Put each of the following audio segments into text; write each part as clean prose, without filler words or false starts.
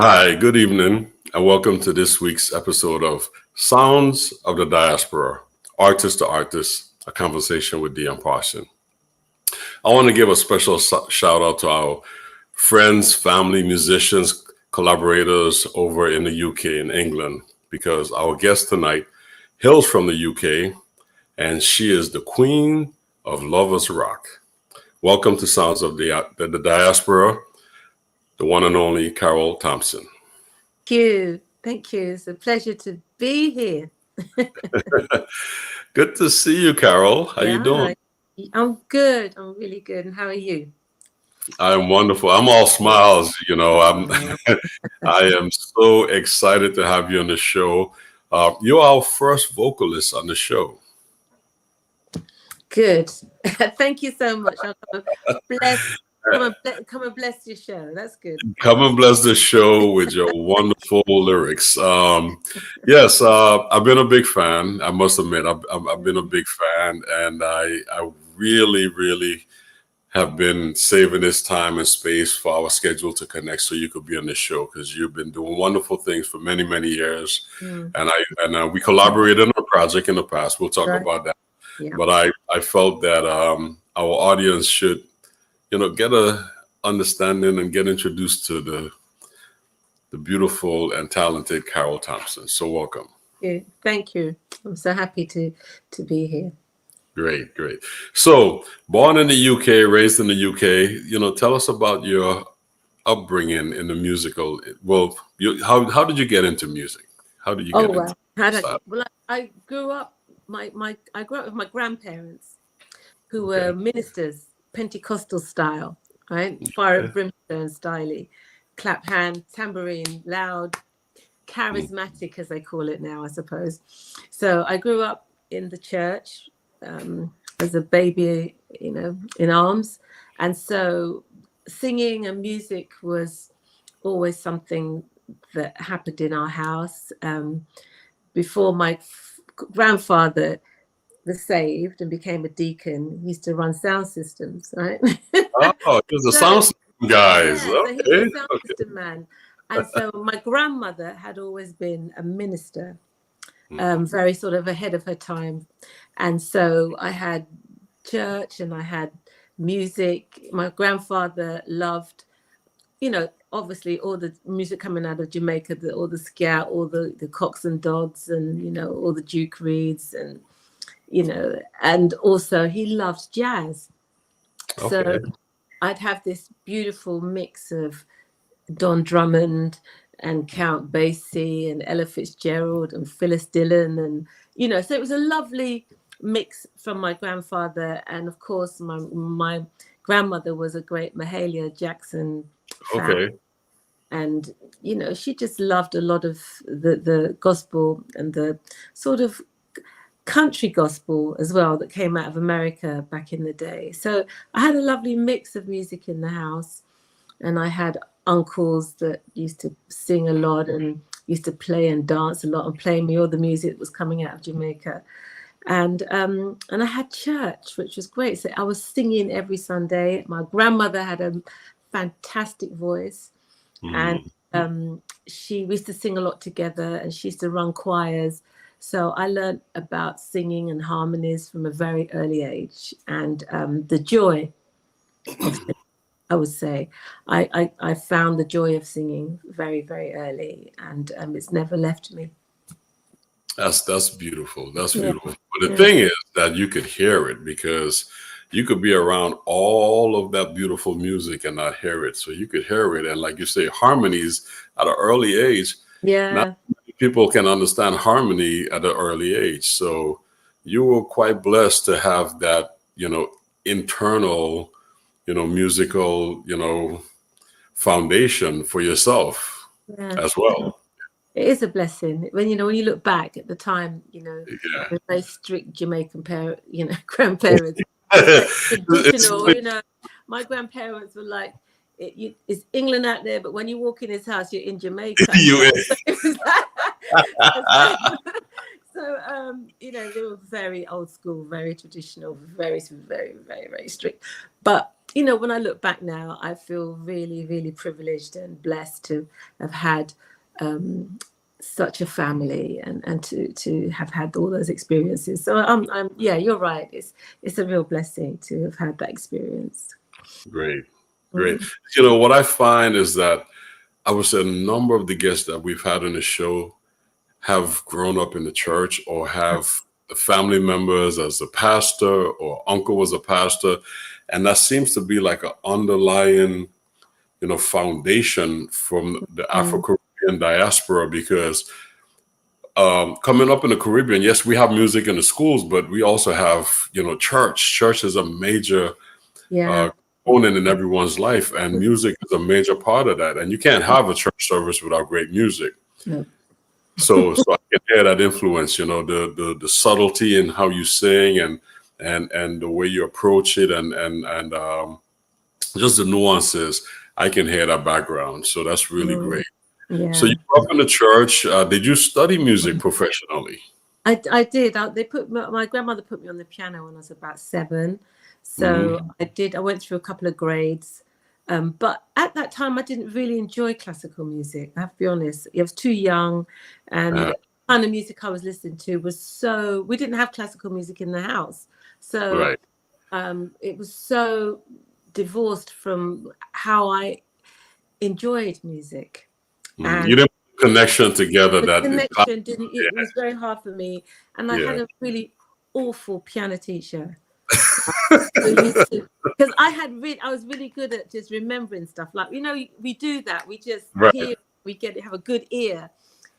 Hi, good evening, and welcome to this week's episode of Sounds of the Diaspora, Artist to Artist, a conversation with Dion Parson. I want to give a special shout out to our friends, family, musicians, collaborators over in the UK and England, because our guest tonight hails from the UK, and she is the queen of lovers rock. Welcome to Sounds of the Diaspora, the one and only Carroll Thompson. Thank you. It's a pleasure to be here. Good to see you, Carroll. How you doing? I'm good. I'm really good. And how are you? I'm wonderful. I'm all smiles. I am so excited to have you on the show. You're our first vocalist on the show. Good. Thank you so much. Come and bless your show. That's good. Come and bless the show with your wonderful lyrics. Yes, I've been a big fan. I must admit, I've been a big fan, and I really, really have been saving this time and space for our schedule to connect so you could be on the show, because you've been doing wonderful things for many, many years. And we collaborated on a project in the past. We'll talk about that. Yeah. But I felt that our audience should get a understanding and get introduced to the beautiful and talented Carroll Thompson. So welcome. Yeah, thank you. I'm so happy to be here. Great. So born in the UK, raised in the UK, tell us about your upbringing in the musical. Well, how did you get into music? How did you get into Well, I grew up I grew up with my grandparents who were ministers, Pentecostal style, right? Fire and brimstone style, clap hand, tambourine, loud, charismatic as they call it now, I suppose. So I grew up in the church as a baby, in arms, and so singing and music was always something that happened in our house. Before my grandfather was saved and became a deacon, he used to run sound systems, right? Oh, he was a sound system guys. Yeah, so he was a sound system man. And so my grandmother had always been a minister, very sort of ahead of her time. And so I had church and I had music. My grandfather loved, obviously all the music coming out of Jamaica, all the scout, all the Cox and Dodds, and, all the Duke Reeds, and, and also he loved jazz. Okay. So I'd have this beautiful mix of Don Drummond and Count Basie and Ella Fitzgerald and Phyllis Dillon, and, so it was a lovely mix from my grandfather. And of course, my grandmother was a great Mahalia Jackson fan. Okay. And, she just loved a lot of the gospel and the sort of country gospel as well that came out of America back in the day. So I had a lovely mix of music in the house, and I had uncles that used to sing a lot and used to play and dance a lot and play me all the music that was coming out of Jamaica. And I had church, which was great. So I was singing every Sunday. My grandmother had a fantastic voice. And we used to sing a lot together, and she used to run choirs. So I learned about singing and harmonies from a very early age, and the joy of singing, I would say. I found the joy of singing very, very early, and it's never left me. That's beautiful. That's beautiful. But the thing is that you could hear it, because you could be around all of that beautiful music and not hear it. So you could hear it. And like you say, harmonies at an early age. Yeah. Not many people can understand harmony at an early age. So you were quite blessed to have that, internal, musical, foundation for yourself as well. It is a blessing when you look back at the time, the very strict Jamaican grandparents. Traditional, my grandparents were like, it's England out there, but when you walk in his house, you're in Jamaica. So, they were very old school, very traditional, very, very, very, very strict. But you know, when I look back now, I feel really, really privileged and blessed to have had such a family and to have had all those experiences. So yeah, you're right. It's a real blessing to have had that experience. Great, great. Mm. You know, what I find is that I would say a number of the guests that we've had on the show have grown up in the church or have the family members as a pastor or uncle was a pastor. And that seems to be like an underlying, you know, foundation from the Afro-Caribbean diaspora, because coming up in the Caribbean, yes, we have music in the schools, but we also have, you know, church. Church is a major Yeah. component in everyone's life, and music is a major part of that. And you can't have a church service without great music. No. So I can hear that influence, you know, the subtlety in how you sing and the way you approach it and just the nuances. I can hear that background. So that's really great. So Yeah. you grew up in the church. Did you study music professionally? I did. My grandmother put me on the piano when I was about 7. So I went through a couple of grades. But at that time, I didn't really enjoy classical music. I have to be honest. I was too young, and the kind of music I was listening to was we didn't have classical music in the house. So it was so divorced from how I enjoyed music. And You didn't put a connection together. the That connection didn't, it was very hard for me. And I had a really awful piano teacher. Because I was really good at just remembering stuff. Like, you know, we do that. We just hear, have a good ear.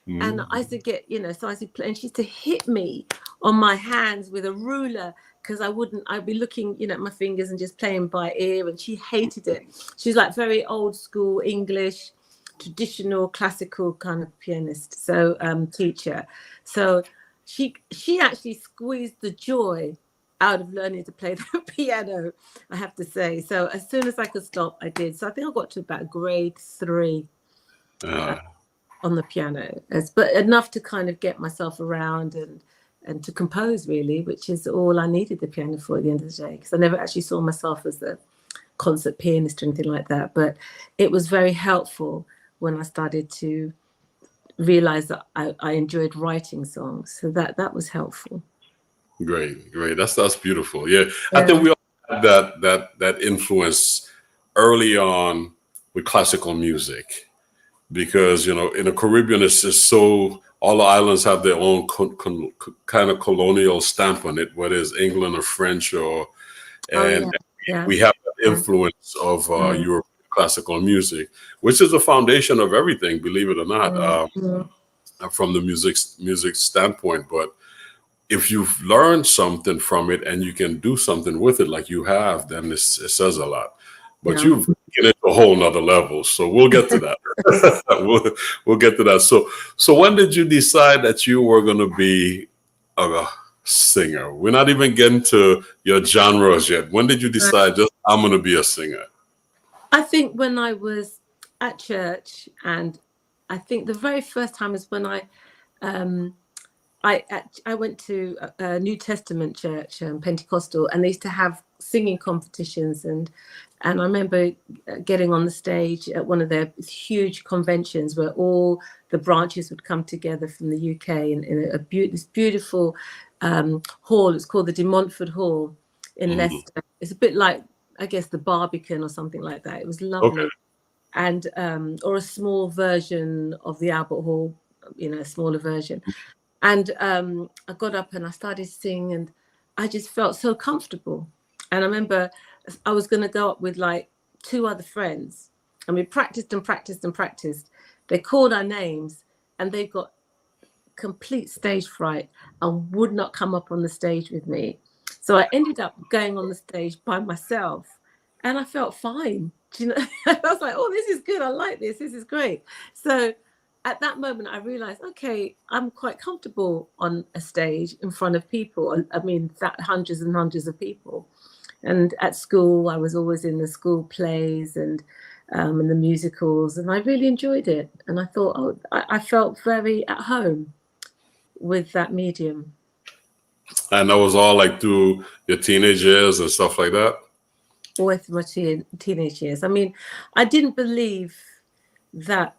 And I used to get, you know, so I used to play, and she used to hit me on my hands with a ruler because I'd be looking, you know, at my fingers and just playing by ear. And she hated it. She's like very old school English, traditional classical kind of pianist, so teacher. So she actually squeezed the joy out of learning to play the piano, I have to say. So as soon as I could stop, I did. So I think I got to about grade 3 on the piano, but enough to kind of get myself around and to compose, really, which is all I needed the piano for at the end of the day, because I never actually saw myself as a concert pianist or anything like that. But it was very helpful when I started to realize that I enjoyed writing songs. So that was helpful. Great. That's beautiful. Yeah. I think we all had that influence early on with classical music, because, you know, in the Caribbean, it's just so, all the islands have their own kind of colonial stamp on it, whether it's England or French we have that influence of European classical music, which is the foundation of everything, believe it or not, from the music standpoint. But if you've learned something from it and you can do something with it like you have, then it says a lot. But you've taken it to a whole nother level. So we'll get to that. we'll get to that. So when did you decide that you were going to be a singer? We're not even getting to your genres yet. When did you decide I'm going to be a singer? I think when I was at church, and I think the very first time is when I went to a New Testament church, Pentecostal, and they used to have singing competitions, and I remember getting on the stage at one of their huge conventions where all the branches would come together from the UK in this beautiful hall. It's called the De Montfort Hall in Leicester. It's a bit like, I guess, the Barbican or something like that. It was lovely. And or a small version of the Albert Hall, you know, a smaller version. And I got up and I started singing, and I just felt so comfortable. And I remember I was going to go up with like 2 other friends, and we practiced and practiced and practiced. They called our names, and they got complete stage fright and would not come up on the stage with me. So I ended up going on the stage by myself, and I felt fine. Do you know? I was like, oh, this is good. I like this. This is great. So at that moment, I realized, okay, I'm quite comfortable on a stage in front of people. I mean, hundreds and hundreds of people. And at school, I was always in the school plays and in the musicals, and I really enjoyed it. And I thought, oh, I felt very at home with that medium. And that was all like through your teenage years and stuff like that? all through my teenage years. I mean, I didn't believe that.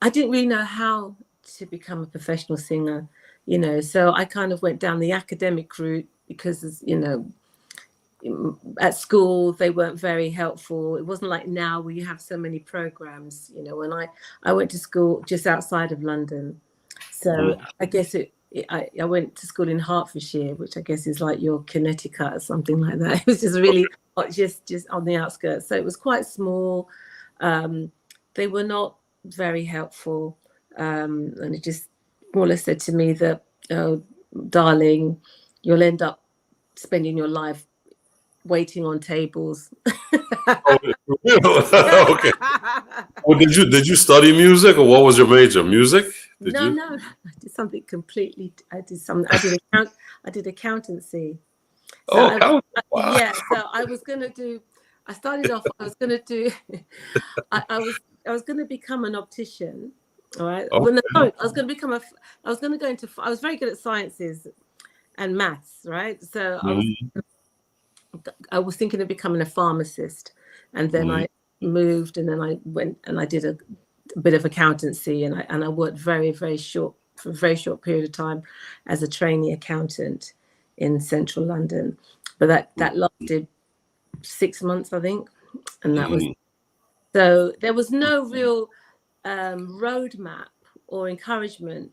I didn't really know how to become a professional singer, you know. So I kind of went down the academic route because, you know, at school they weren't very helpful. It wasn't like now where you have so many programs, you know. When I went to school just outside of London, so I guess I went to school in Hertfordshire, which I guess is like your Connecticut or something like that. It was just really just on the outskirts, so it was quite small. They were not very helpful, and it just more or less said to me that, oh, darling, you'll end up spending your life waiting on tables. Oh, okay. Well, did you study music, or what was your major? Music? No, I did something completely. I did accountancy. So wow. yeah. So I was gonna do. I started off. I was gonna do. I was gonna become an optician. All right. Okay. Well, no, I was gonna become I was gonna go into. I was very good at sciences and maths. Right. So I was thinking of becoming a pharmacist, and then I moved, and then I went and I did a bit of accountancy, and I worked for a very short period of time as a trainee accountant in central London, but that lasted 6 months, I think, and that was so there was no real roadmap or encouragement,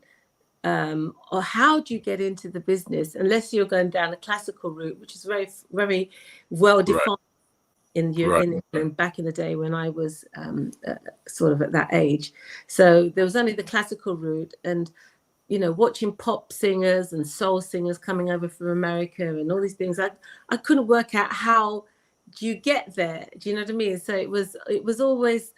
or how do you get into the business unless you're going down a classical route, which is very well defined in England back in the day when I was sort of at that age. So there was only the classical route, and you know, watching pop singers and soul singers coming over from America and all these things, I couldn't work out how do you get there. Do you know what I mean? So it was always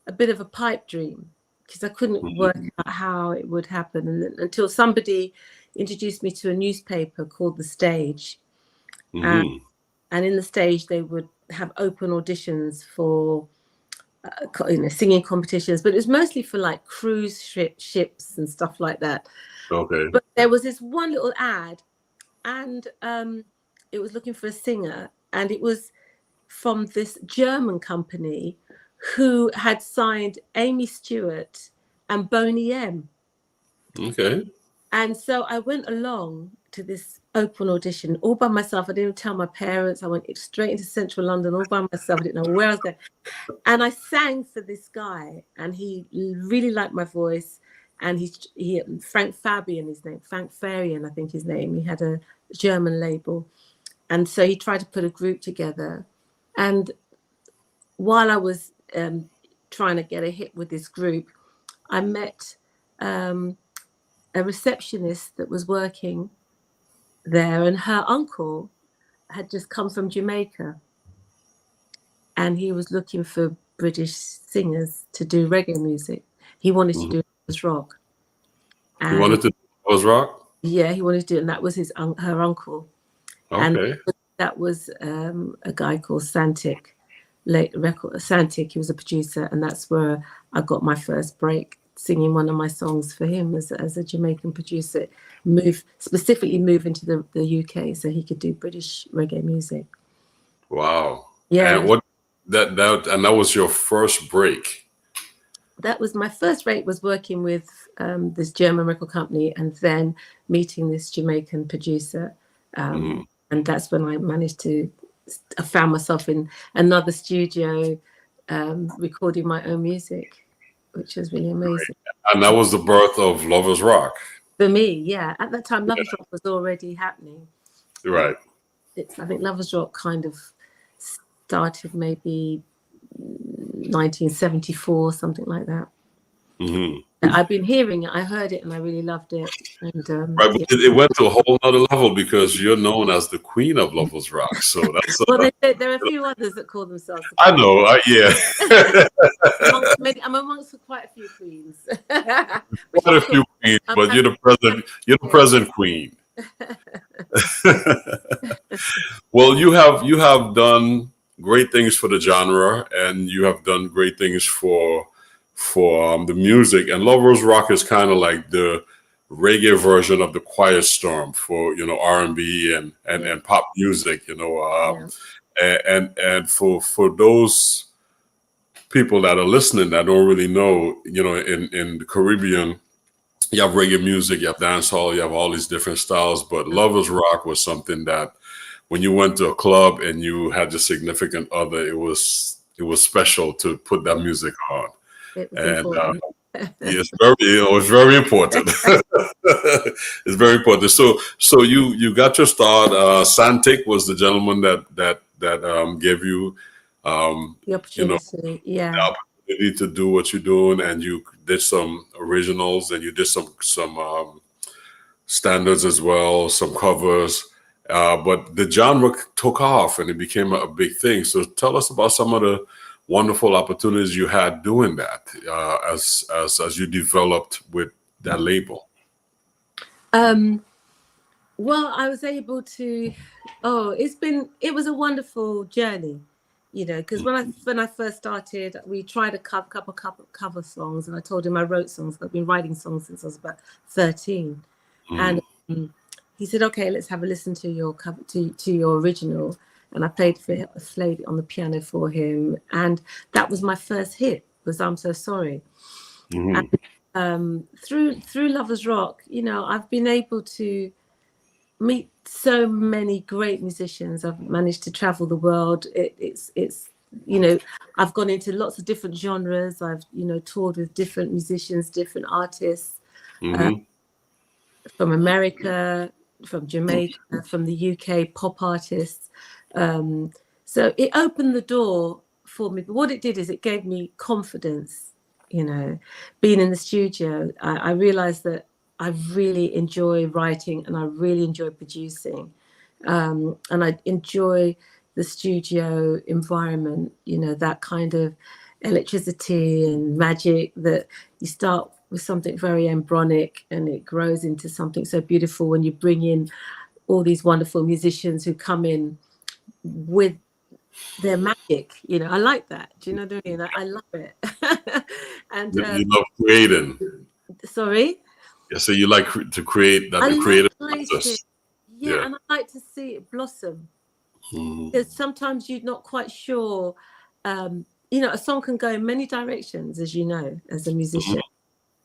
a bit of a pipe dream, because I couldn't work out how it would happen, and until somebody introduced me to a newspaper called The Stage, and in The Stage they would have open auditions for singing competitions, but it was mostly for like cruise ships and stuff like that. Okay. But there was this one little ad, and it was looking for a singer, and it was from this German company who had signed Amy Stewart and Boney M. Okay. And so I went along to this open audition all by myself. I didn't even tell my parents. I went straight into central London all by myself. I didn't know where I was going. And I sang for this guy, and he really liked my voice. And he Frank Fabian, his name, Frank Farian, I think his name. He had a German label. And so he tried to put a group together. And while I was trying to get a hit with this group, I met a receptionist that was working there, and her uncle had just come from Jamaica, and he was looking for British singers to do reggae music. He wanted to do rock. And he wanted to do rock? Yeah, he wanted to do it, and that was her uncle. Okay. And that was a guy called Aztec. Aztec, he was a producer, and that's where I got my first break, singing one of my songs for him as a Jamaican producer, specifically move into the UK so he could do British reggae music. Wow. Yeah. And that was your first break? That was my first break, was working with this German record company, and then meeting this Jamaican producer. And that's when I found myself in another studio recording my own music, which was really amazing. And that was the birth of Lovers Rock. For me, yeah. At that time, Lovers Rock was already happening. Right. I think Lovers Rock kind of started maybe 1974, something like that. I've been hearing it. I heard it and I really loved it. And, right, but it went to a whole other level because you're known as the queen of Lovers Rock. So that's well, there are a few others that call themselves. I know. Yeah. I'm amongst quite a few queens. Quite a few queens, but you're the present queen. Well, you have done great things for the genre, and you have done great things for the music. And Lovers Rock is kind of like the reggae version of the Quiet Storm for R&B and pop music. And for those people that are listening that don't really know, in the Caribbean, you have reggae music, you have dancehall, you have all these different styles, but lovers rock was something that when you went to a club and you had your significant other, it was special to put that music on. It was And important. it's very important. It's very important. So you got your start. Santic was the gentleman that gave you The opportunity, yeah. the opportunity to do what you're doing, and you did some originals, and you did some standards as well, some covers. But the genre took off, and it became a big thing. So tell us about some of the wonderful opportunities you had doing that as you developed with that label. Well, I was able to. It was a wonderful journey, because when I first started, we tried a couple cover songs, and I told him I wrote songs. I've been writing songs since I was about 13, and he said, "Okay, let's have a listen to your cover to your original." And I played it on the piano for him, and that was my first hit. Was "I'm So Sorry." And, through Lovers Rock, I've been able to meet so many great musicians. I've managed to travel the world. It's I've gone into lots of different genres. I've toured with different musicians, different artists from America, from Jamaica, from the UK, pop artists. So it opened the door for me. But what it did is it gave me confidence. Being in the studio, I realized that I really enjoy writing and I really enjoy producing. And I enjoy the studio environment, that kind of electricity and magic that you start with something very embryonic and it grows into something so beautiful when you bring in all these wonderful musicians who come in with their magic. I like that. Do you know what I mean? I love it. And you love creating. Sorry? Yeah, so you like to create that, the creative process. Yeah, and I like to see it blossom. Because sometimes you're not quite sure. A song can go in many directions, as you know, as a musician.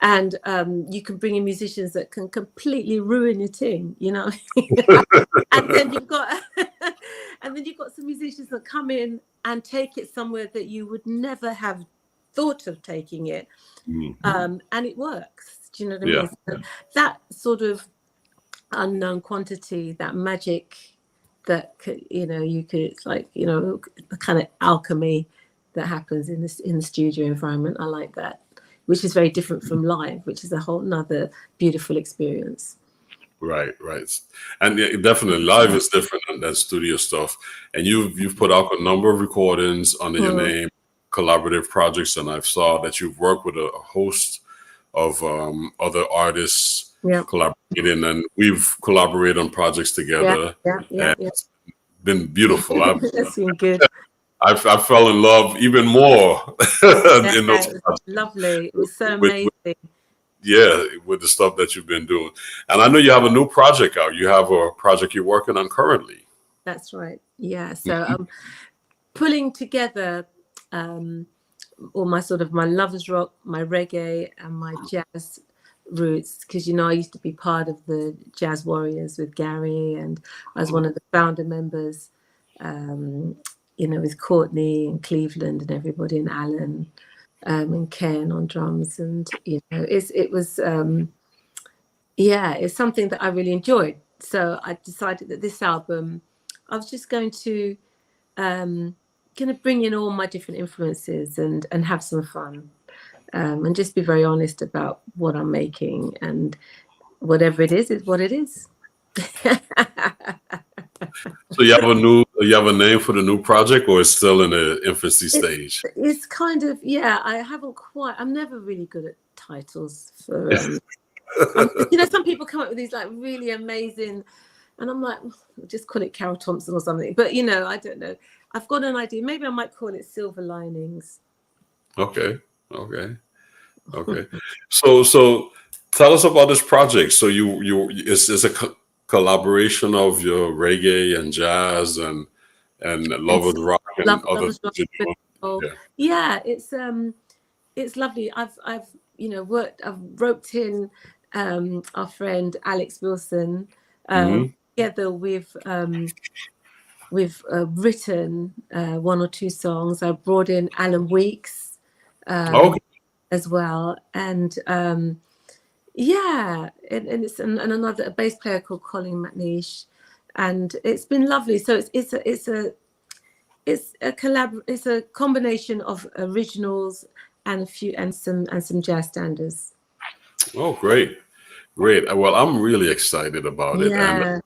And you can bring in musicians that can completely ruin your thing, and then you've got some musicians that come in and take it somewhere that you would never have thought of taking it, and it works. Do you know what I mean? So that sort of unknown quantity, that magic, that it's like the kind of alchemy that happens in the studio environment. I like that, which is very different from live, which is a whole nother beautiful experience. Right. And definitely live is different than studio stuff. And you've put out a number of recordings under your name, collaborative projects, and I've saw that you've worked with a host of other artists collaborating, and we've collaborated on projects together. It's been beautiful. That's been good. I fell in love even more in those. It was lovely. It was so amazing. With the stuff that you've been doing. And I know you have a new project out. You have a project you're working on currently. That's right. Yeah. So I'm pulling together all my lovers rock, my reggae and my jazz roots, because I used to be part of the Jazz Warriors with Gary, and I was one of the founder members, with Courtney and Cleveland and everybody, and Alan. And Ken on drums, and it's something that I really enjoyed. So I decided that this album, I was just going to bring in all my different influences and have some fun, and just be very honest about what I'm making, and whatever it is what it is. So you have a name for the new project, or it's still in the infancy stage? It's kind of, I'm never really good at titles for, some people come up with these like really amazing, and I'm like, just call it Carroll Thompson or something. But, I don't know. I've got an idea. Maybe I might call it Silver Linings. Okay. So tell us about this project. So it's a collaboration of your reggae and jazz, and and Love Is Rock and other things you're doing. Yeah, it's lovely. I've roped in our friend Alex Wilson. Together we've written one or two songs. I brought in Alan Weeks as well, and it's another a bass player called Colin McNeish, and it's been lovely. So it's a combination of originals and some jazz standards. Oh, great. Well, I'm really excited about it. And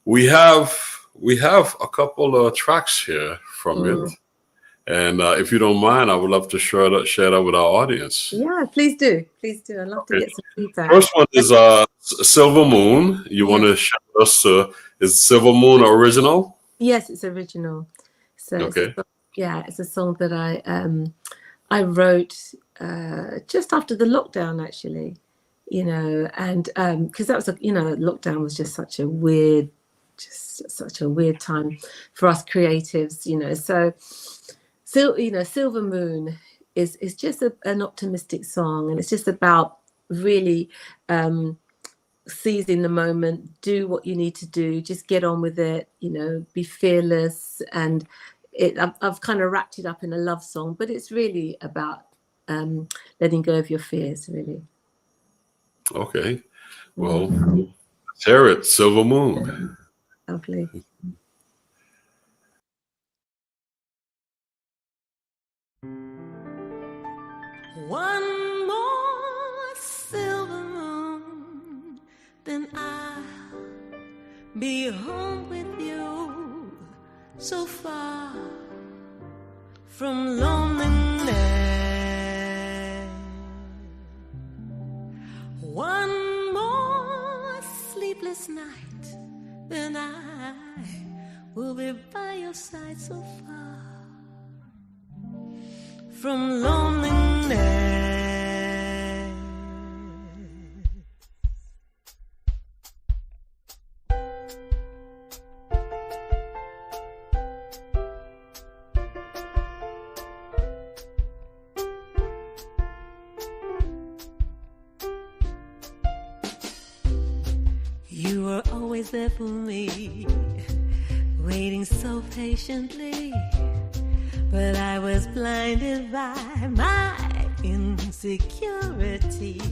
we have a couple of tracks here from it. And if you don't mind, I would love to share that with our audience. Yeah, please do. I'd love to get some feedback. First one is Silver Moon. You want to share with us, is Silver Moon original? Yes, it's original. So it's a song that I wrote just after the lockdown, actually, and because that was lockdown was just such a weird time for us creatives, so Silver Moon is just an optimistic song, and it's just about really seizing the moment, do what you need to do, just get on with it, be fearless. And I've kind of wrapped it up in a love song, but it's really about letting go of your fears, really. Okay. Well, let's hear it. Silver Moon. Lovely. One more silver moon, then I'll be home with you, so far from loneliness. One more sleepless night, then I will be by your side, so far from loneliness. You were always there for me, waiting so patiently, but I was blinded by my insecurities.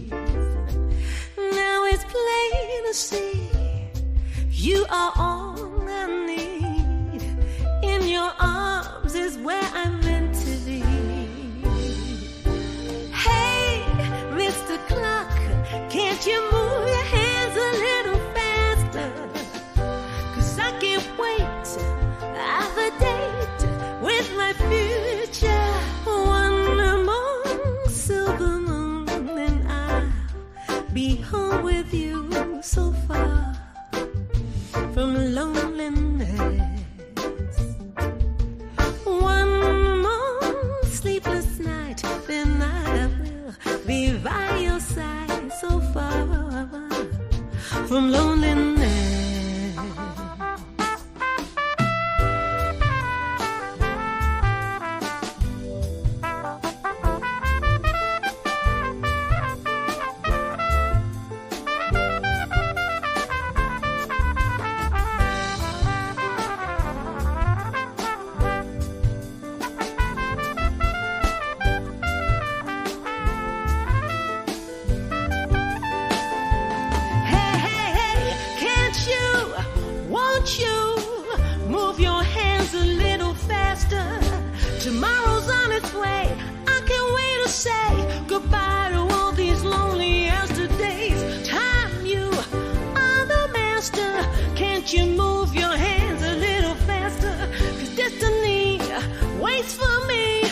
Now it's plain to see, you are all I need. In your arms is where I'm meant to be. Hey, Mr. Clock, can't you move your hands a little faster? 'Cause I can't wait, I've a date with my future. One more silver moon, and I'll be home with you, so far from loneliness. One more sleepless night, then I will be by your side, so far from loneliness. Tomorrow's on its way. I can't wait to say goodbye to all these lonely yesterdays. Time, you are the master. Can't you move your hands a little faster? 'Cause destiny waits for me,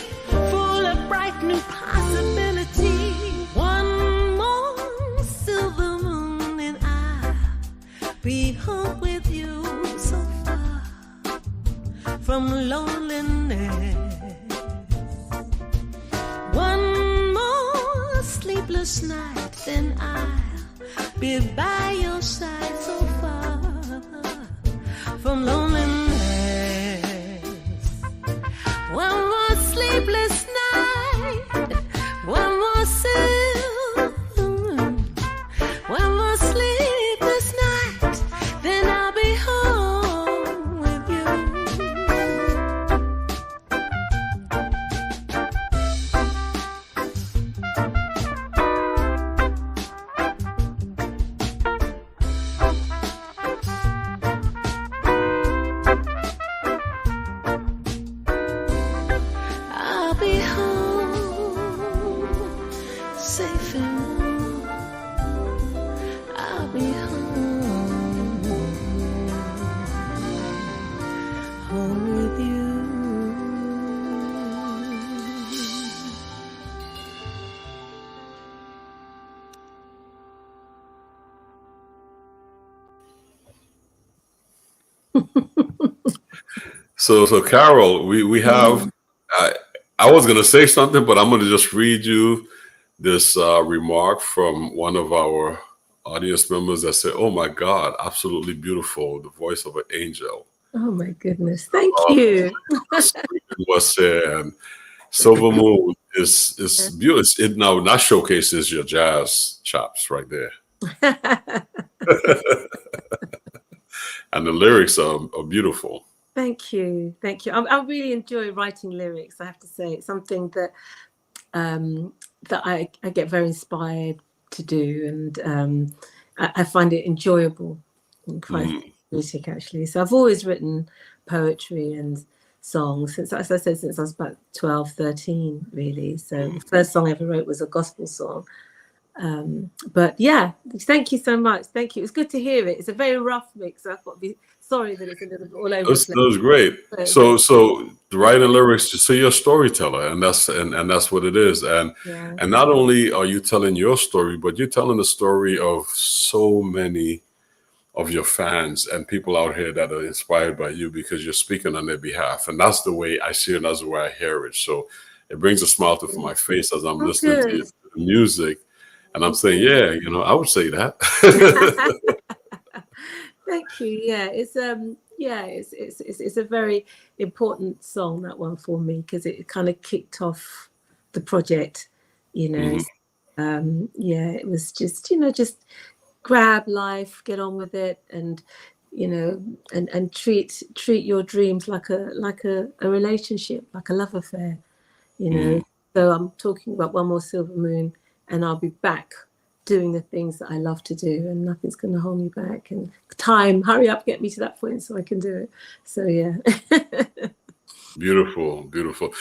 full of bright new possibility. One more silver moon, and I'll be home with you, so far from loneliness. One more sleepless night, then I'll be by your side, so far from loneliness. So Carol, we have. I was gonna say something, but I'm gonna just read you this remark from one of our audience members that said, "Oh my God, absolutely beautiful, the voice of an angel." Oh my goodness. Thank you. Was and Silver Moon is beautiful. It now that showcases your jazz chops right there, and the lyrics are beautiful. Thank you. Thank you. I really enjoy writing lyrics, I have to say. It's something that that I get very inspired to do, and I find it enjoyable and quite music, actually. So I've always written poetry and songs since, as I said, since I was about 12, 13, really. So the first song I ever wrote was a gospel song. But yeah, thank you so much. Thank you. It's good to hear it. It's a very rough mix, so I've got to be sorry that it's a little bit all over the place. That was great. So the writing lyrics, so you're a storyteller, and that's what it is. And and not only are you telling your story, but you're telling the story of so many of your fans and people out here that are inspired by you because you're speaking on their behalf. And that's the way I see it, and that's the way I hear it. So it brings a smile to my face as I'm listening to the music. And I'm saying, yeah, you know, I would say that. Thank you. Yeah, it's a very important song, that one, for me, because it kind of kicked off the project. You know, yeah, it was just, you know, just grab life, get on with it, and you know, and treat your dreams like a relationship, like a love affair. You know, so I'm talking about One More Silver Moon, and I'll be back doing the things that I love to do, and nothing's going to hold me back. And time, hurry up, get me to that point so I can do it. So yeah. Beautiful, beautiful.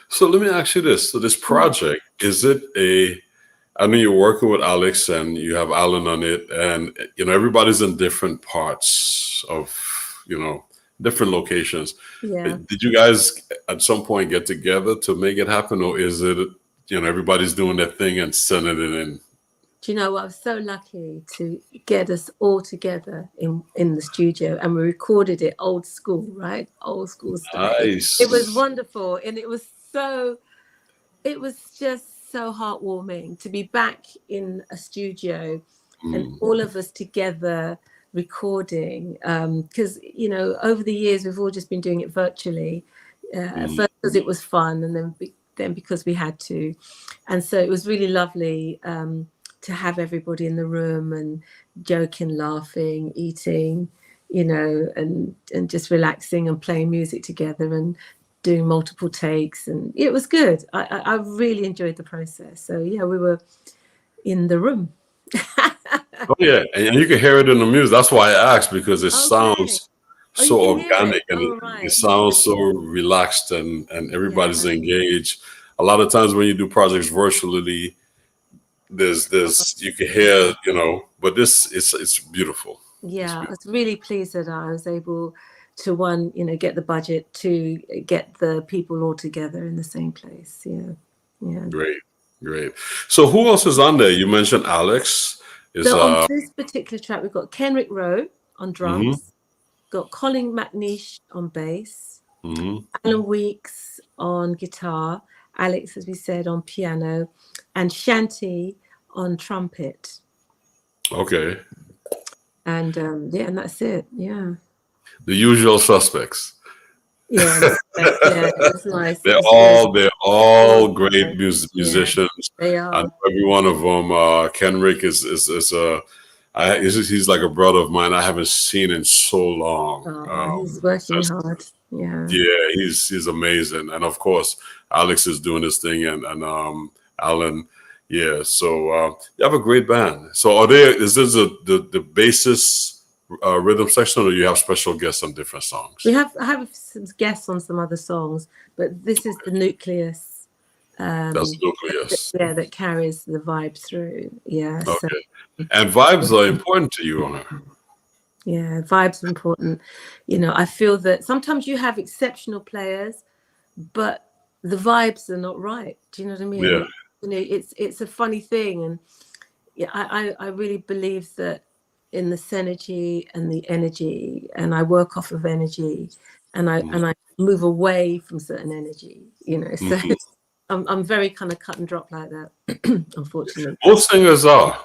So let me ask you this. So this project, is it I know you're working with Alex and you have Alan on it, and you know, everybody's in different parts of, you know, different locations. Yeah. Did you guys at some point get together to make it happen, or is it, you know, everybody's doing their thing and sending it in? Do you know what? I was so lucky to get us all together in the studio, and we recorded it old school, right? Old school stuff. Nice. It was wonderful, and it was just so heartwarming to be back in a studio and all of us together recording, because you know, over the years we've all just been doing it virtually, first because it was fun, and then because we had to. And so it was really lovely to have everybody in the room and joking, laughing, eating, you know, and just relaxing and playing music together and doing multiple takes, and it was good. I really enjoyed the process. So yeah, we were in the room. Oh yeah, and you can hear it in the music. That's why I asked, because it sounds so organic, and it sounds so relaxed, and everybody's engaged. A lot of times when you do projects virtually, there's you can hear, you know, but this it's beautiful. Yeah, I was really pleased that I was able to, one, you know, get the budget, to get the people all together in the same place. Yeah. Great. So who else is on there? You mentioned Alex. So on this particular track, we've got Kenrick Rowe on drums, got Colin McNeish on bass, Alan Weeks on guitar, Alex, as we said, on piano, and Shanti on trumpet. Okay. And and that's it. Yeah. The usual suspects. Yeah, it's nice. They're all great musicians. They are. And every one of them. Kenrick is he's like a brother of mine. I haven't seen in so long. He's working hard. Yeah. Yeah, he's amazing. And of course, Alex is doing his thing, and Alan. Yeah. So you have a great band. So is this the basis rhythm section, or you have special guests on different songs? I have some guests on some other songs, but this is the nucleus. That's the nucleus. That carries the vibe through. Yeah. Okay. So, and vibes are important to you, on her. Yeah, vibes are important. You know, I feel that sometimes you have exceptional players, but the vibes are not right. Do you know what I mean? Yeah. You know, it's a funny thing, and yeah, I really believe that in the synergy and the energy, and I work off of energy, and I move away from certain energy, you know. So I'm very kind of cut and drop like that, unfortunately. Most singers are.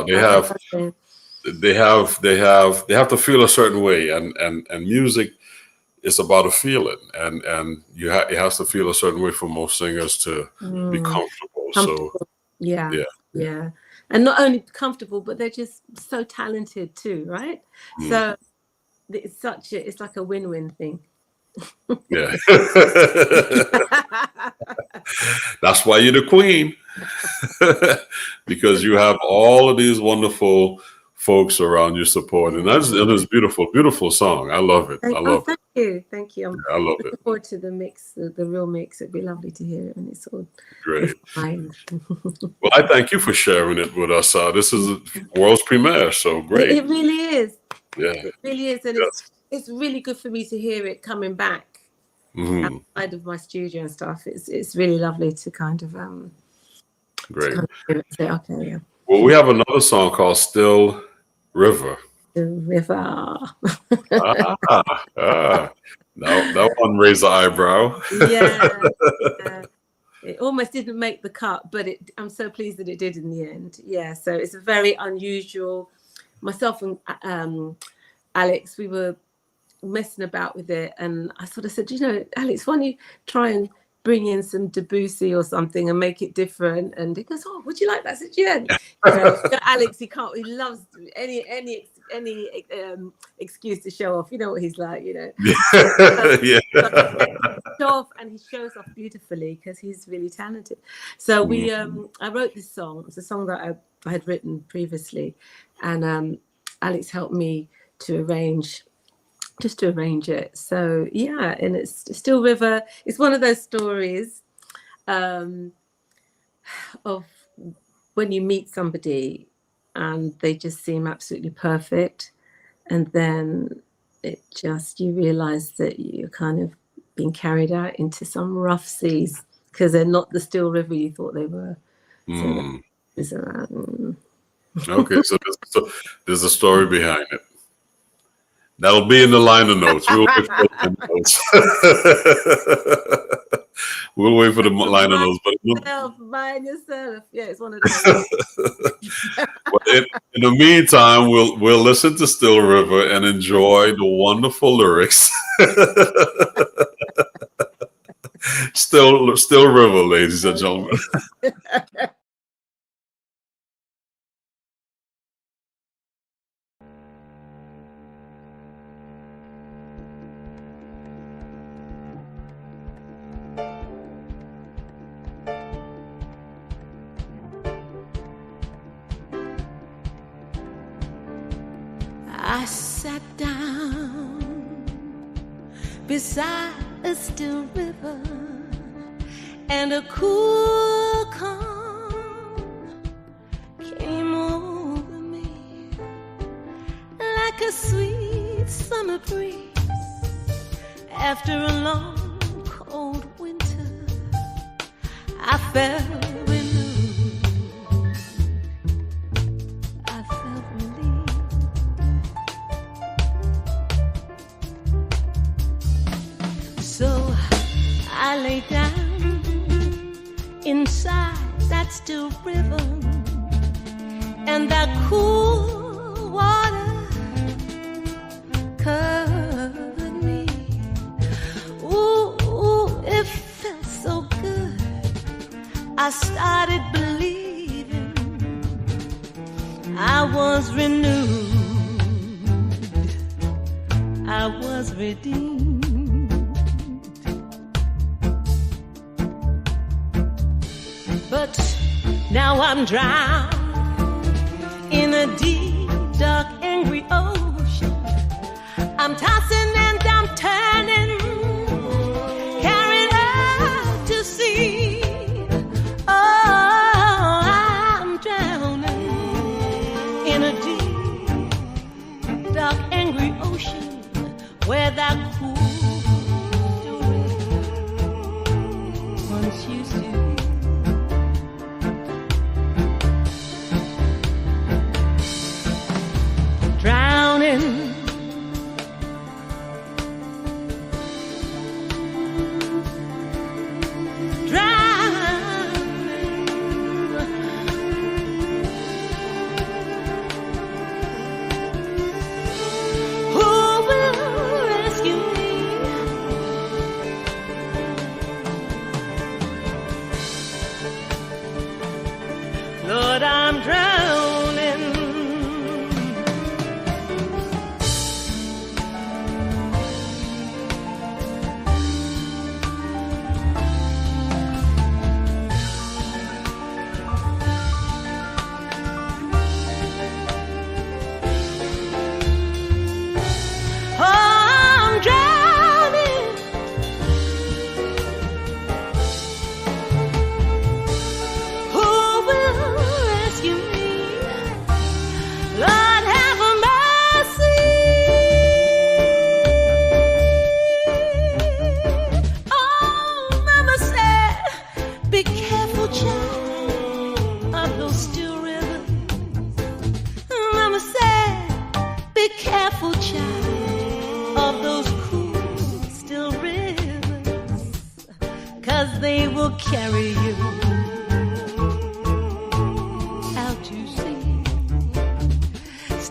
They have to feel a certain way, and music is about a feeling, and it has to feel a certain way for most singers to be comfortable. So yeah, and not only comfortable, but they're just so talented too, right? So it's like a win-win thing. Yeah. That's why you're the queen. Because you have all of these wonderful folks around you supporting. And it's beautiful, beautiful song. I love it. Thank you. I love it. Looking forward to the mix, the real mix. It'd be lovely to hear it, and it's all great. Well, I thank you for sharing it with us. This is a world's premiere, so great. It really is. Yeah, it really is, and it's really good for me to hear it coming back outside of my studio and stuff. It's really lovely to kind of great. To kind of say, okay, yeah. Well, we have another song called "Still River." The river. That one raised the eyebrow. Yeah. It almost didn't make the cut, but I'm so pleased that it did in the end. Yeah, so it's a very unusual. Myself and Alex, we were messing about with it, and I sort of said, you know, Alex, why don't you try and bring in some Debussy or something and make it different? And he goes, oh, would you like that? I said, yeah. Alex, he loves any excuse to show off. You know what he's like, you know. Yeah. Show off, and he shows off beautifully because he's really talented. So I wrote this song. It's a song that I had written previously, and Alex helped me to arrange it. So yeah, and it's Still River. It's one of those stories of when you meet somebody and they just seem absolutely perfect, and then you realize that you're kind of being carried out into some rough seas because they're not the still river you thought they were. Okay, so there's a story behind it. That'll be in the liner notes. We'll wait for the liner notes. But mind yourself. Yeah, it's one of those. In the meantime, we'll listen to Still River and enjoy the wonderful lyrics. Still River, ladies and gentlemen. I sat down beside a still river, and a cool calm came over me like a sweet summer breeze after a long cold winter. I felt renewed. I felt relieved. So I lay down inside that still river, and that cool water covered me. Ooh, it felt so good. I started believing I was renewed. I was redeemed. But now I'm drowned in a deep, dark, angry ocean. I'm tossing and I'm turning, carried out to sea. Oh, I'm drowning in a deep, dark, angry ocean where that cool once used to.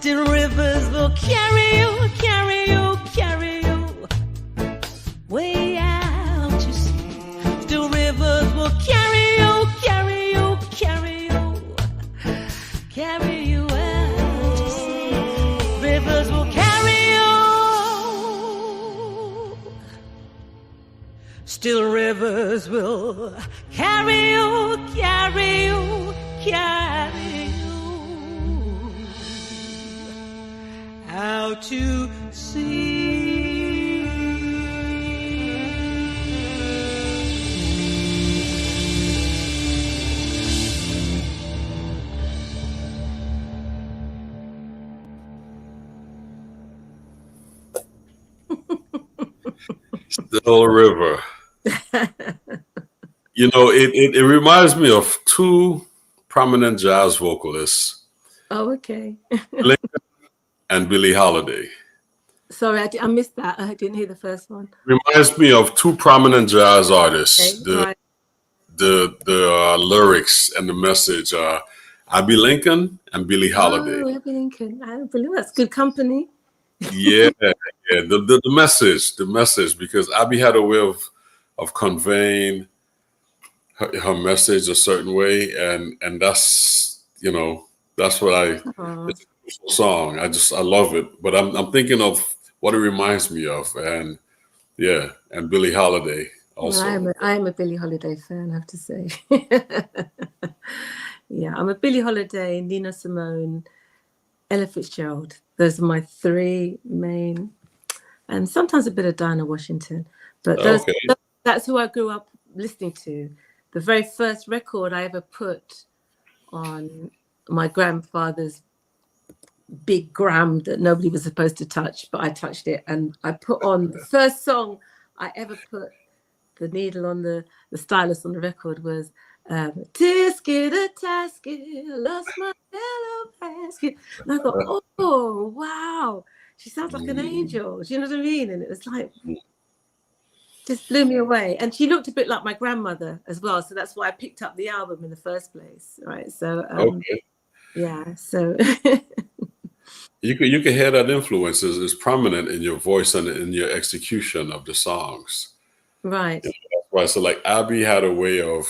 Still rivers will carry you, carry you, carry you way out to sea. Still rivers will carry you, carry you, carry you, carry you out to sea. Rivers will carry you. Still rivers will carry you, carry you, carry you out to sea. Still River. You know, it reminds me of two prominent jazz vocalists, Oh, okay. Lincoln and Billie Holiday. Sorry, I missed that. I didn't hear the first one. Reminds me of two prominent jazz artists. Okay, right. The lyrics and the message are Abbie Lincoln and Billie Holiday. Oh, Abbie Lincoln. I believe that's good company. Yeah. The message, because Abbie had a way of conveying her message a certain way, and that's, you know, that's what it's a beautiful song. I love it. But I'm thinking of what it reminds me of, and yeah, and Billie Holiday also. Well, I am a Billie Holiday fan, I have to say. Yeah, I'm a Billie Holiday, Nina Simone, Ella Fitzgerald. Those are my three main, and sometimes a bit of Diana Washington. But that's who I grew up listening to. The very first record I ever put on my grandfather's big gram that nobody was supposed to touch, but I touched it, and I put on the first song I ever put the needle on the stylus on the record was Tisket a tasket, lost my yellow basket. And I thought, oh wow, she sounds like an angel. Do you know what I mean? And it was like, just blew me away. And she looked a bit like my grandmother as well, so that's why I picked up the album in the first place, right? So yeah, so you can hear that influence is prominent in your voice and in your execution of the songs. Right. You know, that's why. So like Abbie had a way of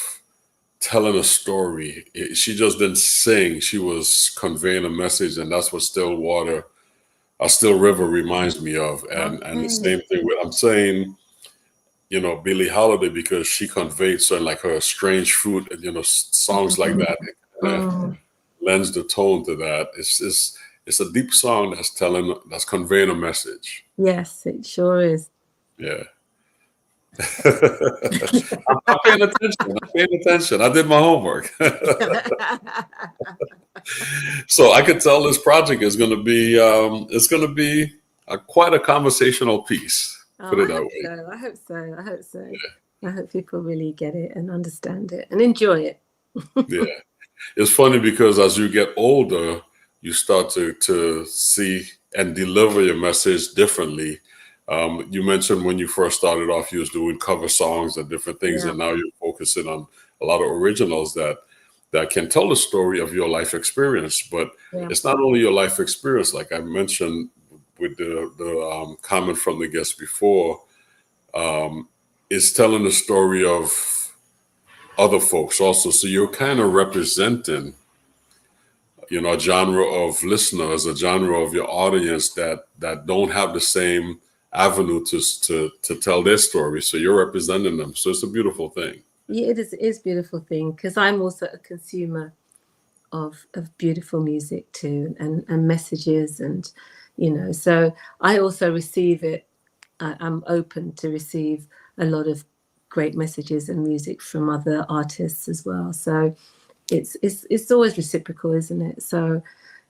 telling a story. She just didn't sing. She was conveying a message, and that's what Still River reminds me of. And the same thing with, I'm saying, you know, Billie Holiday, because she conveyed certain, like her Strange Fruit, and, you know, songs like that. It lends the tone to that. It's a deep song that's conveying a message. Yes, it sure is. Yeah. I'm paying attention. I did my homework. So I could tell this project is going to be quite a conversational piece. Put it that way. I hope so. Yeah. I hope people really get it and understand it and enjoy it. Yeah. It's funny because as you get older, you start to see and deliver your message differently. You mentioned when you first started off, you was doing cover songs and different things, and now you're focusing on a lot of originals that can tell the story of your life experience. But it's not only your life experience, like I mentioned with the comment from the guest before, it's telling the story of other folks also. So you're kind of representing, you know, a genre of listeners, a genre of your audience that don't have the same avenue to tell their story. So you're representing them. So it's a beautiful thing. Yeah, it is a beautiful thing, because I'm also a consumer of beautiful music too, and messages, and, you know, so I also receive it. I'm open to receive a lot of great messages and music from other artists as well. So it's always reciprocal, isn't it? So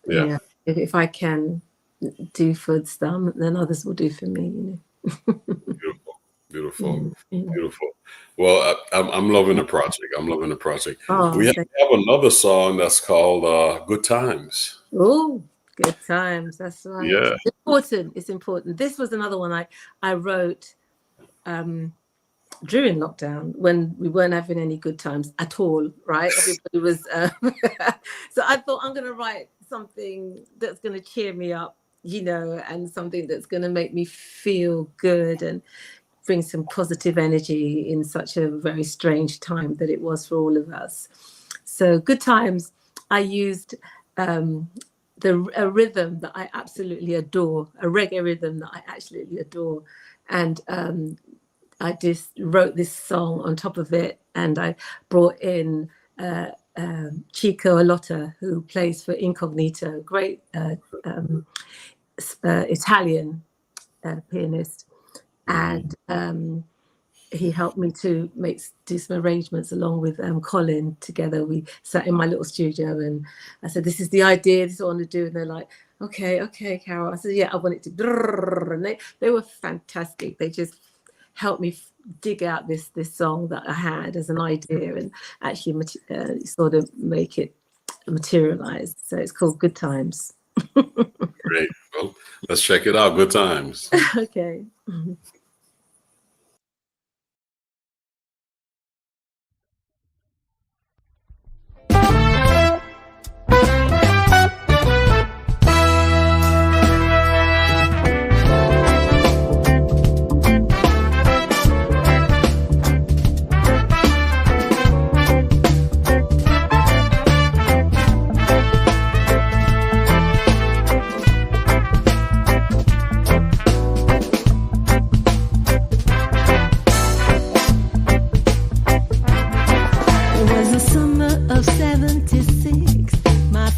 yeah, if I can do for some, then others will do for me, you know. Beautiful. Well, I'm loving the project. Oh, we have another song that's called Good Times. Oh, Good Times. That's right. Yeah. It's important. This was another one I wrote during lockdown, when we weren't having any good times at all, right? Everybody was. So I thought, I'm going to write something that's going to cheer me up, you know, and something that's going to make me feel good and bring some positive energy in such a very strange time that it was for all of us. So Good Times, I used a rhythm that I absolutely adore, a reggae rhythm that I absolutely adore. And I just wrote this song on top of it, and I brought in Chico Alotta, who plays for Incognito, great Italian pianist. And he helped me to do some arrangements along with Colin. Together we sat in my little studio, and I said, this is the idea, this is what I want to do. And they're like, okay, Carol. I said, yeah, I want it to. And they were fantastic. They just helped me dig out this song that I had as an idea and actually sort of make it materialize. So it's called Good Times. Great. Well, let's check it out. Good Times. Okay.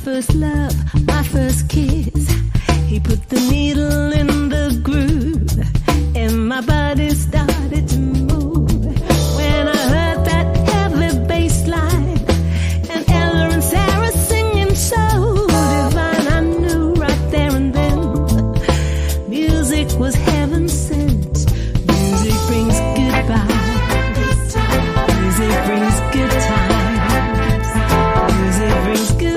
First love, my first kiss. He put the needle in the groove, and my body started to move. When I heard that heavy bass line, and Ella and Sarah singing so divine, I knew right there and then music was heaven sent. Music brings good vibes. Music brings good times. Music brings good.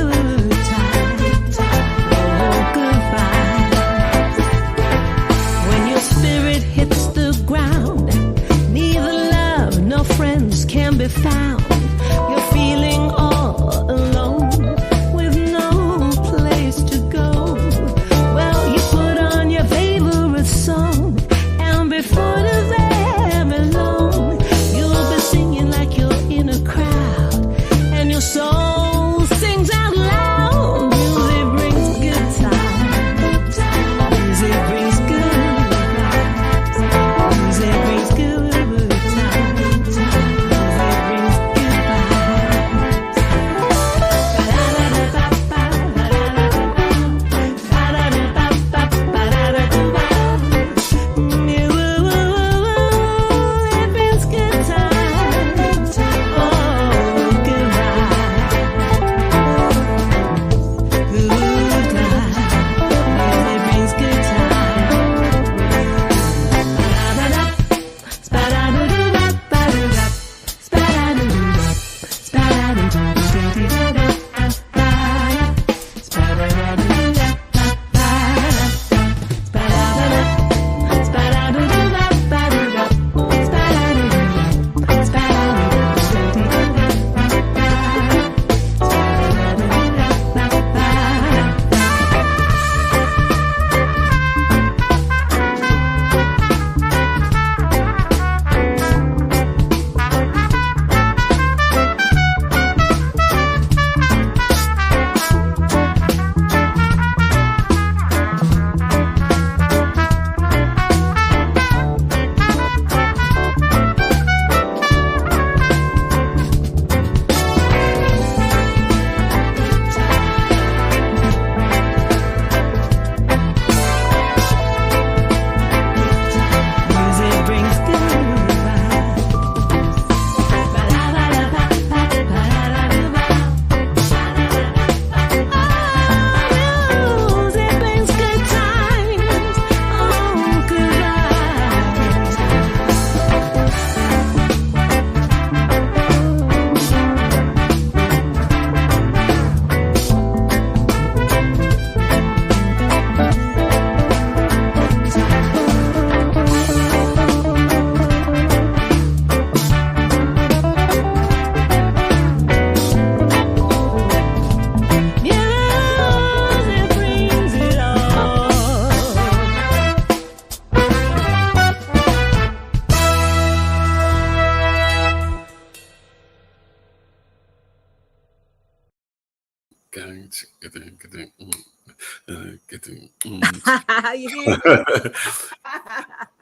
Can be found. You're feeling all alone with no place to go. Well, you put on your favorite song, and before the very long, you'll be singing like you're in a crowd, and your soul sings out loud. Music brings good times. Music brings good vibes. Music brings good times.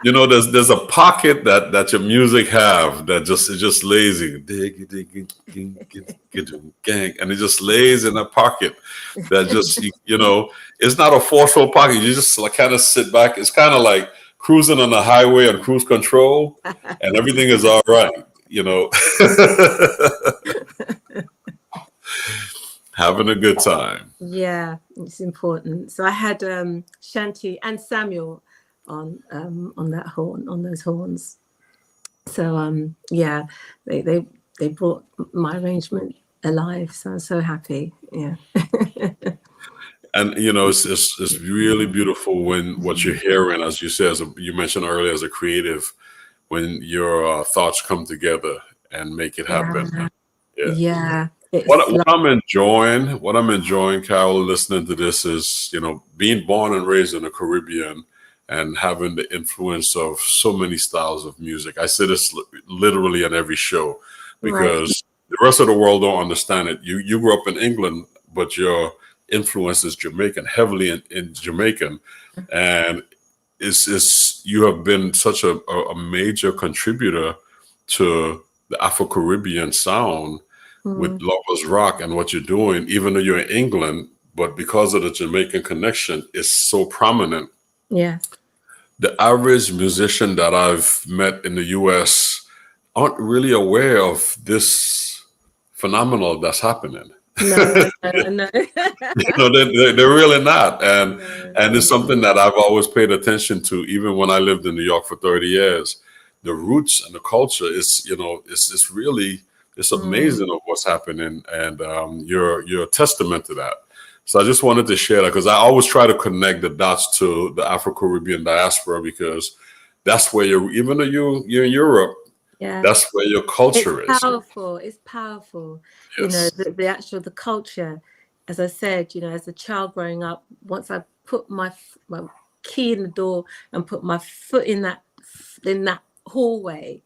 You know, there's a pocket that your music have that just it just lays in, and it just lays in a pocket that just you know, it's not a forceful pocket. You just like kind of sit back. It's kind of like cruising on the highway on cruise control, and everything is all right. You know, having a good time. Yeah, it's important. So I had Shanti and Samuel on that horn, on those horns. So yeah, they brought my arrangement alive. So I'm so happy. Yeah. And you know, it's really beautiful when what you're hearing, as you said, you mentioned earlier, as a creative, when your thoughts come together and make it happen. Yeah. What I'm enjoying, Carol, listening to this is, you know, being born and raised in the Caribbean and having the influence of so many styles of music. I say this literally on every show because the rest of the world don't understand it. You grew up in England, but your influence is Jamaican, heavily in Jamaican, and it's you have been such a major contributor to the Afro-Caribbean sound with Lovers Rock and what you're doing, even though you're in England, but because of the Jamaican connection, it's so prominent. Yeah. The average musician that I've met in the US aren't really aware of this phenomenon that's happening. No. You know, they're really not. And it's something that I've always paid attention to, even when I lived in New York for 30 years. The roots and the culture is, you know, it's really, it's amazing of what's happening. And you're a testament to that. So I just wanted to share that because I always try to connect the dots to the Afro-Caribbean diaspora, because that's where even though you're in Europe, that's where your culture is. It's powerful. Yes. You know, the culture, as I said, you know, as a child growing up, once I put my key in the door and put my foot in that hallway,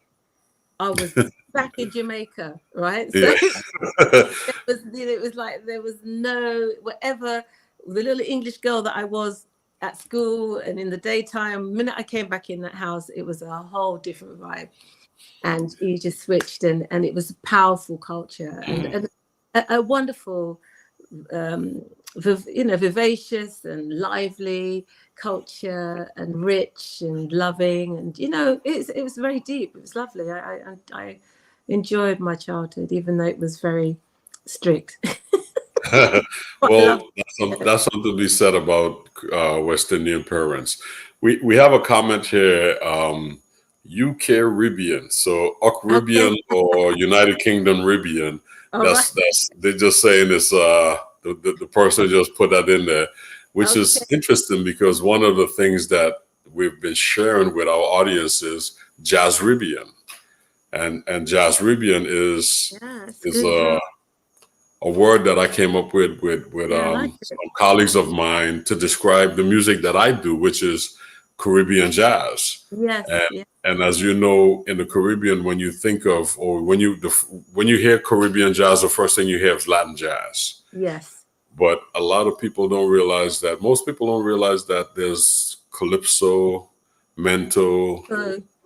I was back in Jamaica, right? So it was like there was no, whatever, the little English girl that I was at school and in the daytime, the minute I came back in that house, it was a whole different vibe. And you just switched, and it was a powerful culture and a wonderful, vivacious and lively culture, and rich and loving, and you know, it was very deep. It was lovely. I enjoyed my childhood, even though it was very strict. Well, that's something to be said about West Indian parents. We have a comment here. UK Caribbean, so Caribbean or United Kingdom Caribbean. That's they're just saying this. The person just put that in there, which is interesting because one of the things that we've been sharing with our audience is Jazz Caribbean, and Jazz Caribbean is a word that I came up with some colleagues of mine to describe the music that I do, which is Caribbean jazz. And as you know, in the Caribbean, when you think of, or when you hear Caribbean jazz, the first thing you hear is Latin jazz. Yes. But a lot of people don't realize that. Most people don't realize that there's calypso, mento,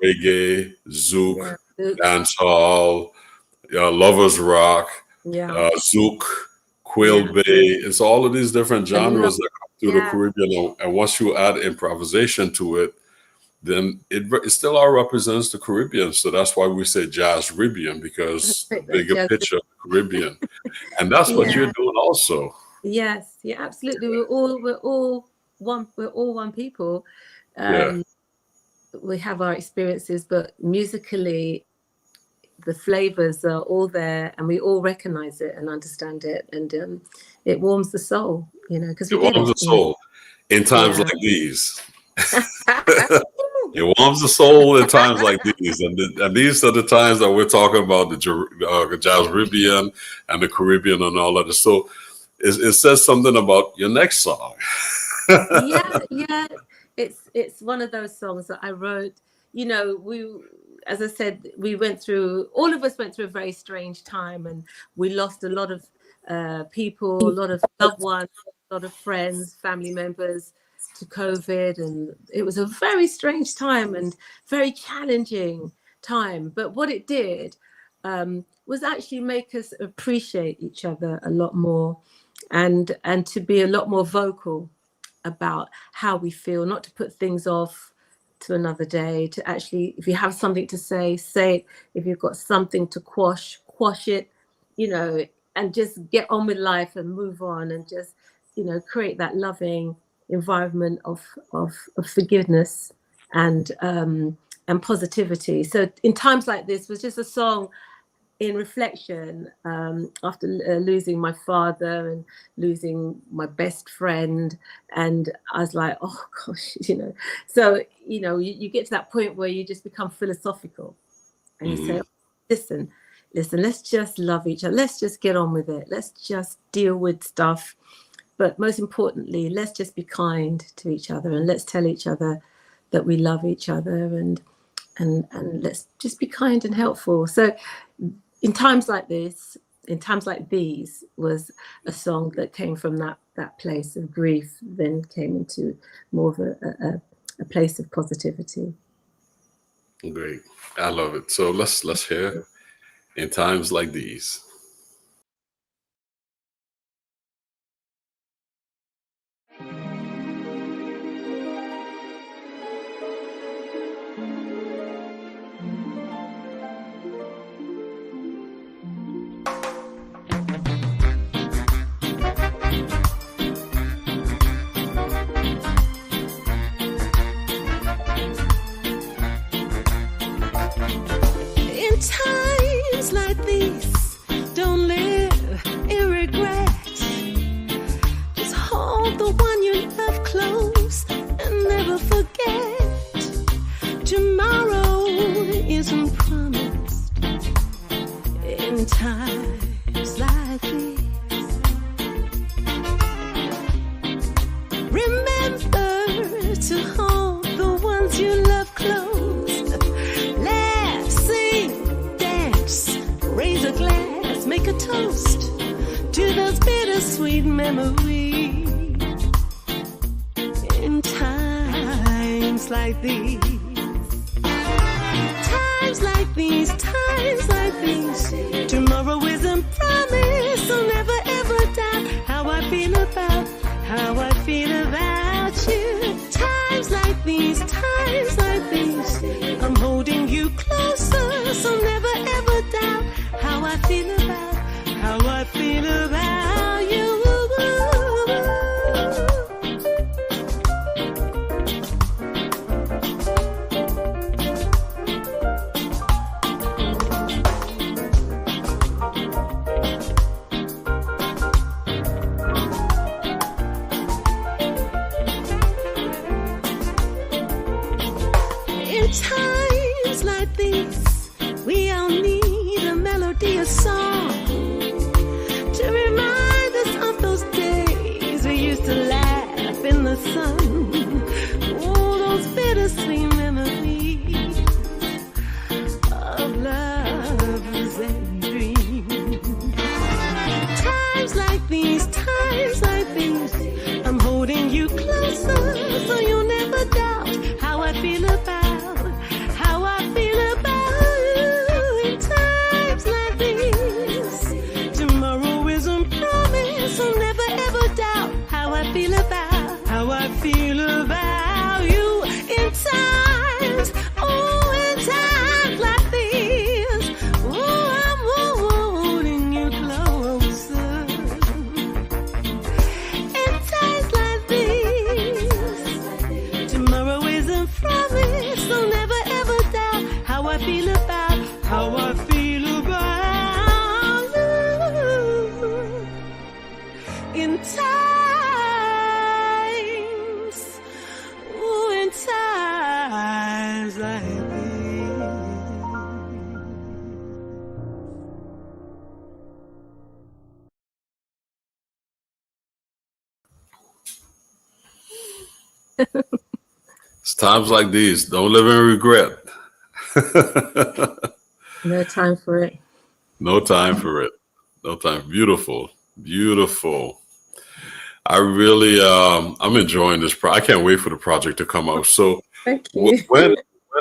reggae, zouk, dancehall, lovers rock, zouk, quail bay. It's all of these different genres that come through the Caribbean. And once you add improvisation to it, then it still all represents the Caribbean. So that's why we say Jazz Caribbean, because the bigger picture of the Caribbean. And that's what you're doing also. Yes, yeah, absolutely. We're all one people. We have our experiences, but musically the flavors are all there, and we all recognize it and understand it, and it warms the soul, you know, because it warms the soul in times like these. It warms the soul in times like these, and these are the times that we're talking about the Jazz Caribbean and the Caribbean and all that. So it says something about your next song. It's one of those songs that I wrote. You know, as I said, all of us went through a very strange time, and we lost a lot of people, a lot of loved ones, a lot of friends, family members to COVID, and it was a very strange time and very challenging time. But what it did was actually make us appreciate each other a lot more, and to be a lot more vocal about how we feel, not to put things off to another day, to actually, if you have something to say it. If you've got something to quash it, you know, and just get on with life and move on, and just, you know, create that loving environment of forgiveness and positivity. So in times like this was just a song in reflection after losing my father and losing my best friend. And I was like, oh gosh, you know. So, you know, you get to that point where you just become philosophical, and you say, listen, let's just love each other. Let's just get on with it. Let's just deal with stuff. But most importantly, let's just be kind to each other, and let's tell each other that we love each other, and let's just be kind and helpful. So in times like this, in times like these, was a song that came from that place of grief, then came into more of a place of positivity. Great. I love it. So let's hear In Times Like These. Times like these, don't live in regret. Just hold the one you love close and never forget. Tomorrow isn't promised. In times like these, remember to hold the ones you love close. Raise a glass, make a toast to those bittersweet memories. In times like these, times like these, times like these. Tomorrow isn't promised, so never ever doubt how I feel about you. Times like these, times like these. I'm holding you closer, so never ever doubt how I feel about you. In times like these, we all need a melody, a song to remind us of those days we used to laugh in the sun. Oh, those bittersweet memories of lovers and dreams. Times like these, times like these. I'm holding you closer, so you'll never doubt how I feel about you. In times like these, tomorrow isn't promised, so never ever doubt how I feel about you. In times, oh, in times like these, oh, I'm holding you closer. In times like these, tomorrow isn't promised, so never ever doubt how I feel about you. In times, ooh, in times like these. It's times like these. Don't live in regret. No time for it. No time for it. No time. Beautiful. Beautiful. I really, I'm enjoying this. I can't wait for the project to come out. So, Thank you. when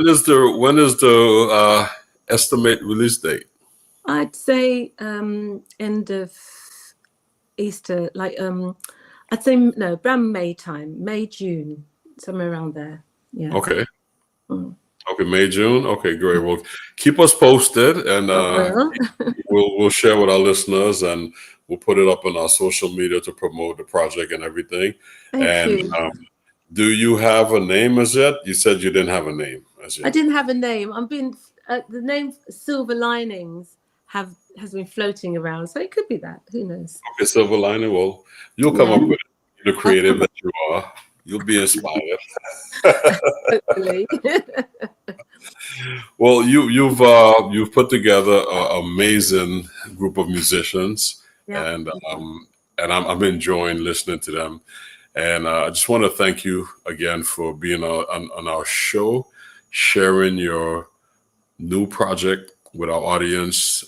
is the estimate release date? I'd say end of Easter, like I'd say no, around May time, May, June, somewhere around there. Yeah. Okay. Mm. Okay, May, June. Okay, great. Well, keep us posted, and we'll share with our listeners, and we'll put it up on our social media to promote the project and everything. Thank you. Do you have a name as yet? You said you didn't have a name as yet. I didn't have a name. The name Silver Linings has been floating around, so it could be that. Who knows? Okay, Silver Lining. Well, you'll come up with it. The creative that you are, you'll be inspired. Hopefully. Well, you've put together an amazing group of musicians, and I'm enjoying listening to them. And I just want to thank you again for being on our show, sharing your new project with our audience,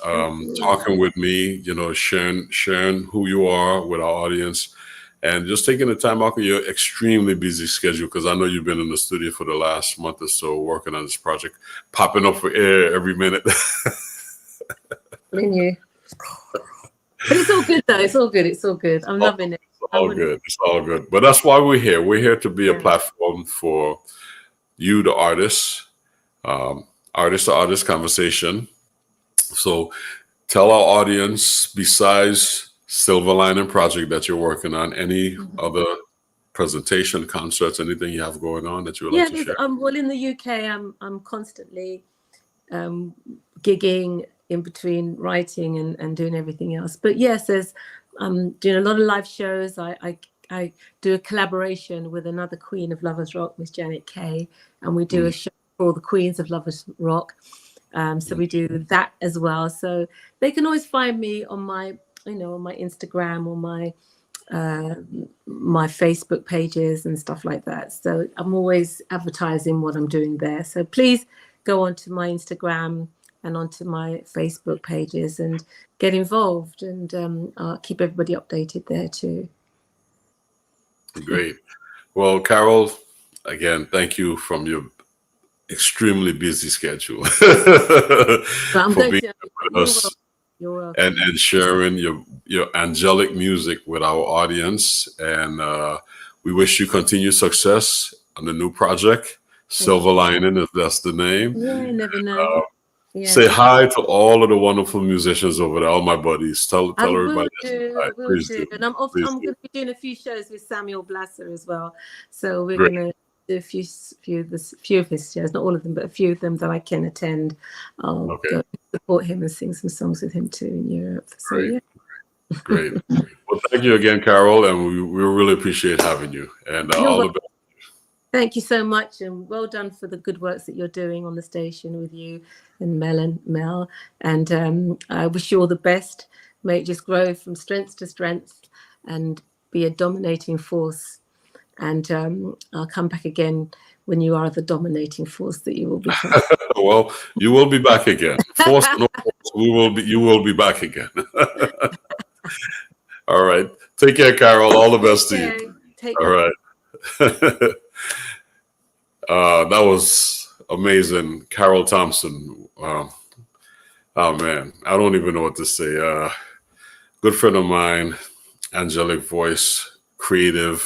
talking with me, sharing who you are with our audience, and just taking the time out of your extremely busy schedule, because I know you've been in the studio for the last month or so working on this project, popping up for air every minute. But it's all good though. It's all good. It's all good. I'm loving it. It's all good. But that's why we're here. We're here to be a platform for you, the artist, artist-to-artist conversation. So tell our audience, besides Silver Lining project that you're working on, any other presentation, concerts, anything you have going on that you would like to share? Well, in the UK, I'm constantly gigging in between writing and doing everything else. But yes, I'm doing a lot of live shows. I do a collaboration with another queen of Lovers Rock, Miss Janet Kay, and we do a show for all the queens of Lovers Rock. So we do that as well. So they can always find me on my Instagram or my Facebook pages and stuff like that. So I'm always advertising what I'm doing there. So please go onto my Instagram and onto my Facebook pages and get involved, and I'll keep everybody updated there too. Great. Well, Carroll, again, thank you from your extremely busy schedule for being with us and sharing your angelic music with our audience. And we wish you continued success on the new project, Silver Lining, if that's the name. Yeah, you never know. Say hi to all of the wonderful musicians over there, all my buddies. Tell everybody. I will do. And I'm going to be doing a few shows with Samuel Blasser as well. So we're going to do a few of his shows, not all of them, but a few of them that I can attend. I'll go support him and sing some songs with him too in Europe. So Great. Well, thank you again, Carroll, and we really appreciate having you. And all the best. Thank you so much, and well done for the good works that you're doing on the station with you and Mel. And I wish you all the best. May it just grow from strength to strength and be a dominating force. And I'll come back again when you are the dominating force that you will become. Well, you will be back again. Force, no force. You will be back again. All right. Take care, Carroll. All the best to you. Take care. All right. That was amazing. Carroll Thompson. Oh man, I don't even know what to say. Good friend of mine, angelic voice, creative.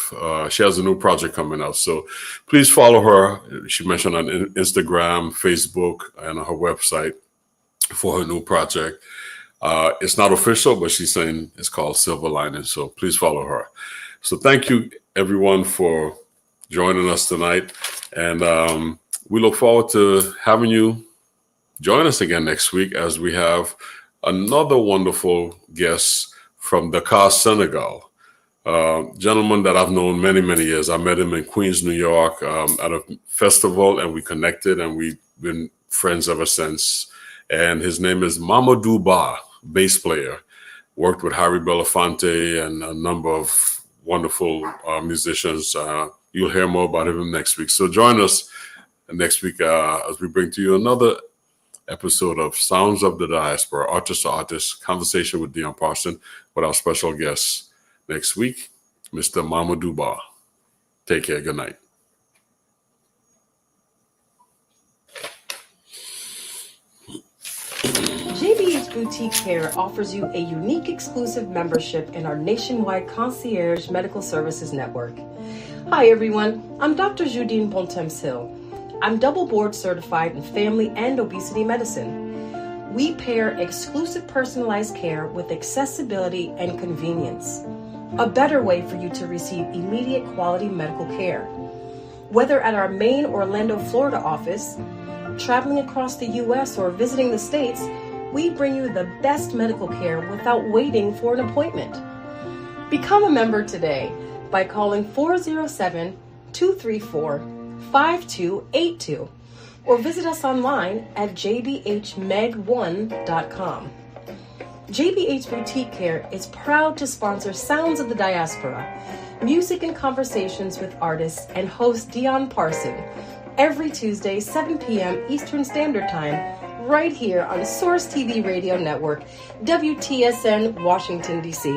She has a new project coming out, so please follow her. She mentioned on Instagram, Facebook, and her website for her new project. It's not official, but she's saying it's called Silver Lining, so please follow her. So thank you, everyone, for joining us tonight, and we look forward to having you join us again next week as we have another wonderful guest from Dakar, Senegal. Gentleman that I've known many, many years. I met him in Queens, New York at a festival, and we connected, and we've been friends ever since. And his name is Mamadou Ba, bass player. Worked with Harry Belafonte and a number of wonderful musicians. You'll hear more about him next week. So join us next week as we bring to you another episode of Sounds of the Diaspora, Artist to Artist, Conversation with Dion Parson, with our special guests next week. Mr. Mamadou Ba. Take care. Good night. JBH Boutique Care offers you a unique exclusive membership in our nationwide concierge medical services network. Hi everyone, I'm Dr. Judine Bontemps-Hill. I'm double board certified in family and obesity medicine. We pair exclusive personalized care with accessibility and convenience. A better way for you to receive immediate quality medical care. Whether at our main Orlando, Florida office, traveling across the U.S. or visiting the States, we bring you the best medical care without waiting for an appointment. Become a member today by calling 407-234-5282 or visit us online at jbhmeg1.com. JBH Boutique Care is proud to sponsor Sounds of the Diaspora, music and conversations with artists, and host Dion Parson every Tuesday, 7 p.m. Eastern Standard Time, right here on Source TV Radio Network, WTSN, Washington, D.C.